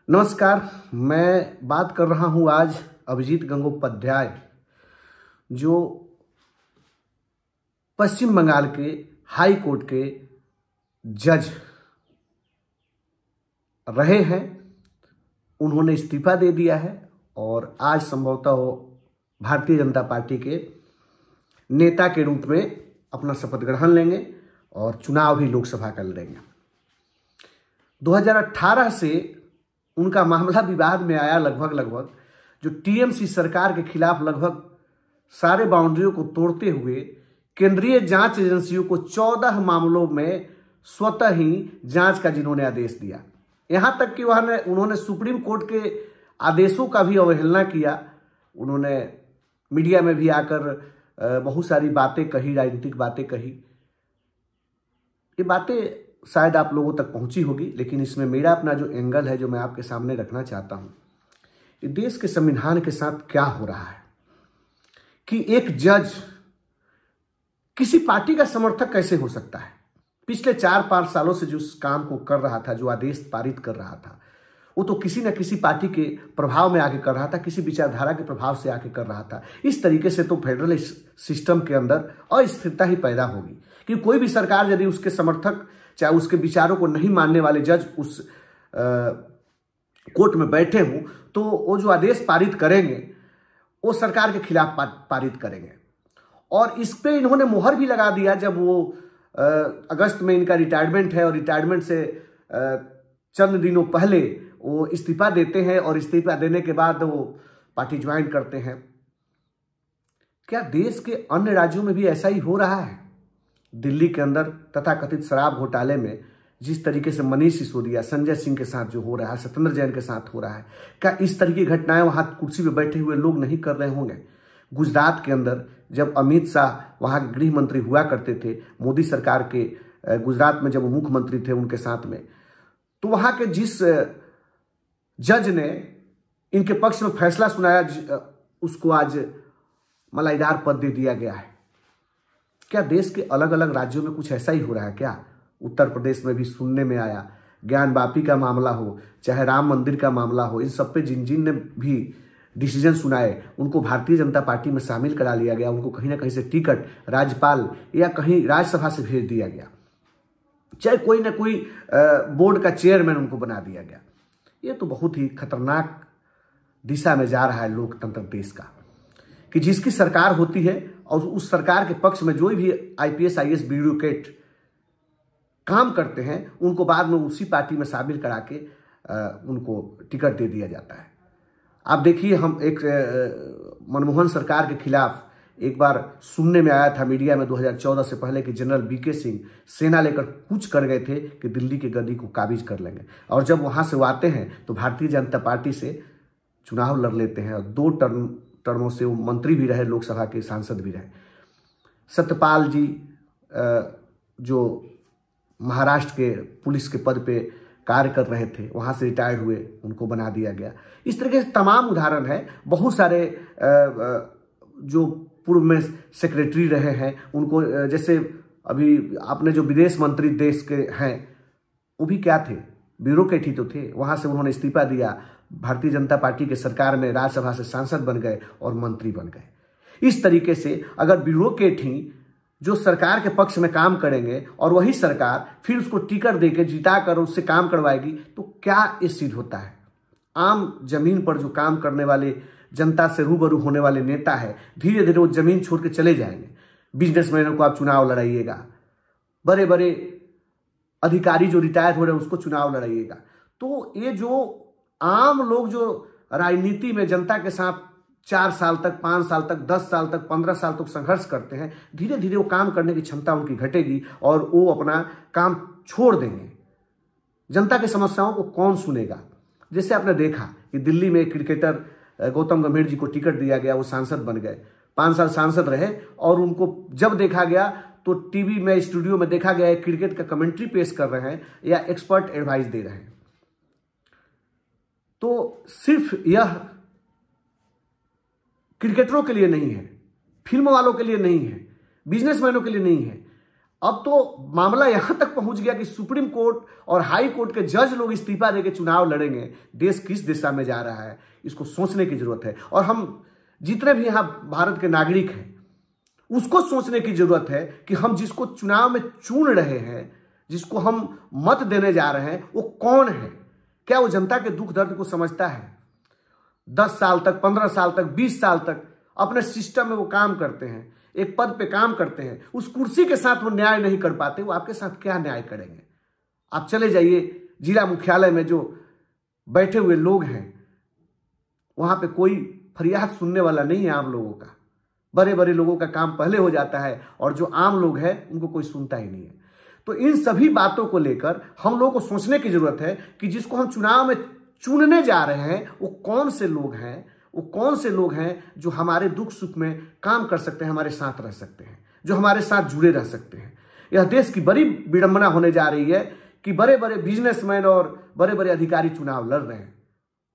नमस्कार। मैं बात कर रहा हूं आज अभिजीत गंगोपाध्याय, जो पश्चिम बंगाल के हाई कोर्ट के जज रहे हैं। उन्होंने इस्तीफा दे दिया है और आज संभवतः वो भारतीय जनता पार्टी के नेता के रूप में अपना शपथ ग्रहण लेंगे और चुनाव भी लोकसभा का लड़ेंगे। 2018 से उनका मामला विवाद में आया। लगभग जो टीएमसी सरकार के खिलाफ लगभग सारे बाउंड्रियों को तोड़ते हुए केंद्रीय जांच एजेंसियों को 14 मामलों में स्वतः ही जांच का जिन्होंने आदेश दिया, यहां तक कि उन्होंने सुप्रीम कोर्ट के आदेशों का भी अवहेलना किया। उन्होंने मीडिया में भी आकर बहुत सारी बातें कही, राजनीतिक बातें कही। ये बातें शायद आप लोगों तक पहुंची होगी, लेकिन इसमें मेरा अपना जो एंगल है, जो मैं आपके सामने रखना चाहता हूं, कि देश के संविधान के साथ क्या हो रहा है कि एक जज किसी पार्टी का समर्थक कैसे हो सकता है। पिछले 4-5 सालों से जो उस काम को कर रहा था, जो आदेश पारित कर रहा था, वो तो किसी न किसी पार्टी के प्रभाव में आके कर रहा था, किसी विचारधारा के प्रभाव से आके कर रहा था। इस तरीके से तो फेडरल सिस्टम के अंदर अस्थिरता ही पैदा होगी कि कोई भी सरकार यदि उसके समर्थक, चाहे उसके विचारों को नहीं मानने वाले जज उस कोर्ट में बैठे हों, तो वो जो आदेश पारित करेंगे वो सरकार के खिलाफ पारित करेंगे। और इस पे इन्होंने मुहर भी लगा दिया जब वो अगस्त में इनका रिटायरमेंट है और रिटायरमेंट से चंद दिनों पहले वो इस्तीफा देते हैं और इस्तीफा देने के बाद वो पार्टी ज्वाइन करते हैं। क्या देश के अन्य राज्यों में भी ऐसा ही हो रहा है? दिल्ली के अंदर तथाकथित शराब घोटाले में जिस तरीके से मनीष सिसोदिया, संजय सिंह के साथ जो हो रहा है, सत्येंद्र जैन के साथ हो रहा है, क्या इस तरह की घटनाएं वहां कुर्सी पे बैठे हुए लोग नहीं कर रहे होंगे? गुजरात के अंदर जब अमित शाह वहां के गृह मंत्री हुआ करते थे, मोदी सरकार के गुजरात में जब वो मुख्यमंत्री थे उनके साथ में, तो वहां के जिस जज ने इनके पक्ष में फैसला सुनाया, उसको आज मलाईदार पद दे दिया गया है। क्या देश के अलग अलग राज्यों में कुछ ऐसा ही हो रहा है क्या? उत्तर प्रदेश में भी सुनने में आया, ज्ञान वापी का मामला हो, चाहे राम मंदिर का मामला हो, इन सब पे जिन ने भी डिसीजन सुनाए उनको भारतीय जनता पार्टी में शामिल करा लिया गया। उनको कहीं ना कहीं से टिकट राज्यपाल या कहीं राज्यसभा से भेज दिया गया, चाहे कोई ना कोई बोर्ड का चेयरमैन उनको बना दिया गया। ये तो बहुत ही खतरनाक दिशा में जा रहा है लोकतंत्र देश का, कि जिसकी सरकार होती है और उस सरकार के पक्ष में जो भी आईपीएस आईएएस ब्यूरोक्रेट काम करते हैं, उनको बाद में उसी पार्टी में शामिल करा के उनको टिकट दे दिया जाता है। आप देखिए, हम एक मनमोहन सरकार के खिलाफ एक बार सुनने में आया था मीडिया में 2014 से पहले कि जनरल बीके सिंह सेना लेकर कूच कर गए थे कि दिल्ली की गद्दी को काबिज कर लेंगे, और जब वहां से वो आते हैं तो भारतीय जनता पार्टी से चुनाव लड़ लेते हैं और 2 टर्मों से वो मंत्री भी रहे, लोकसभा के सांसद भी रहे। सत्यपाल जी जो महाराष्ट्र के पुलिस के पद पे कार्य कर रहे थे, वहां से रिटायर्ड हुए, उनको बना दिया गया। इस तरीके से तमाम उदाहरण है। बहुत सारे जो पूर्व में सेक्रेटरी रहे हैं उनको, जैसे अभी आपने जो विदेश मंत्री देश के हैं, वो भी क्या थे, ब्यूरोक्रेट ही तो थे। वहां से उन्होंने इस्तीफा दिया, भारतीय जनता पार्टी के सरकार में राज्यसभा से सांसद बन गए और मंत्री बन गए। इस तरीके से अगर ब्यूरोक्रेट ही जो सरकार के पक्ष में काम करेंगे और वही सरकार फिर उसको टिकट देके जिता कर उससे काम करवाएगी, तो क्या ये सिद्ध होता है? आम जमीन पर जो काम करने वाले, जनता से रूबरू होने वाले नेता है, धीरे धीरे वो जमीन छोड़ के चले जाएंगे। बिजनेसमैनों को आप चुनाव लड़ाइएगा, बड़े बड़े अधिकारी जो रिटायर हो रहे हैं उसको चुनाव लड़ाइएगा। तो ये जो आम लोग जो राजनीति में जनता के साथ 4 साल तक, 5 साल तक, 10 साल तक, 15 साल तक संघर्ष करते हैं, धीरे धीरे वो काम करने की क्षमता उनकी घटेगी और वो अपना काम छोड़ देंगे। जनता की समस्याओं को कौन सुनेगा? जैसे आपने देखा कि दिल्ली में क्रिकेटर गौतम गंभीर जी को टिकट दिया गया, वो सांसद बन गए, 5 साल सांसद रहे, और उनको जब देखा गया तो टीवी में, स्टूडियो में देखा गया क्रिकेट का कमेंट्री पेश कर रहे हैं या एक्सपर्ट एडवाइस दे रहे हैं। तो सिर्फ यह क्रिकेटरों के लिए नहीं है, फिल्म वालों के लिए नहीं है, बिजनेसमैनों के लिए नहीं है, अब तो मामला यहां तक पहुंच गया कि सुप्रीम कोर्ट और हाई कोर्ट के जज लोग इस्तीफा देके चुनाव लड़ेंगे। देश किस दिशा में जा रहा है, इसको सोचने की जरूरत है। और हम जितने भी यहां भारत के नागरिक हैं उसको सोचने की जरूरत है कि हम जिसको चुनाव में चुन रहे हैं, जिसको हम मत देने जा रहे हैं, वो कौन है। क्या वो जनता के दुख दर्द को समझता है? 10 साल तक, 15 साल तक, 20 साल तक अपने सिस्टम में वो काम करते हैं, एक पद पे काम करते हैं, उस कुर्सी के साथ वो न्याय नहीं कर पाते, वो आपके साथ क्या न्याय करेंगे? आप चले जाइए जिला मुख्यालय में, जो बैठे हुए लोग हैं वहां पे कोई फरियाद सुनने वाला नहीं है आम लोगों का। बड़े बड़े लोगों का काम पहले हो जाता है और जो आम लोग हैं उनको कोई सुनता ही नहीं है। तो इन सभी बातों को लेकर हम लोगों को सोचने की जरूरत है कि जिसको हम चुनाव में चुनने जा रहे हैं वो कौन से लोग हैं, वो कौन से लोग हैं जो हमारे दुख सुख में काम कर सकते हैं, हमारे साथ रह सकते हैं, जो हमारे साथ जुड़े रह सकते हैं। यह देश की बड़ी विडंबना होने जा रही है कि बड़े बड़े बिजनेसमैन और बड़े बड़े अधिकारी चुनाव लड़ रहे हैं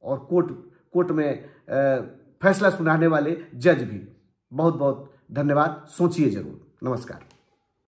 और कोर्ट में फैसला सुनाने वाले जज भी। बहुत बहुत धन्यवाद। सोचिए जरूर। नमस्कार।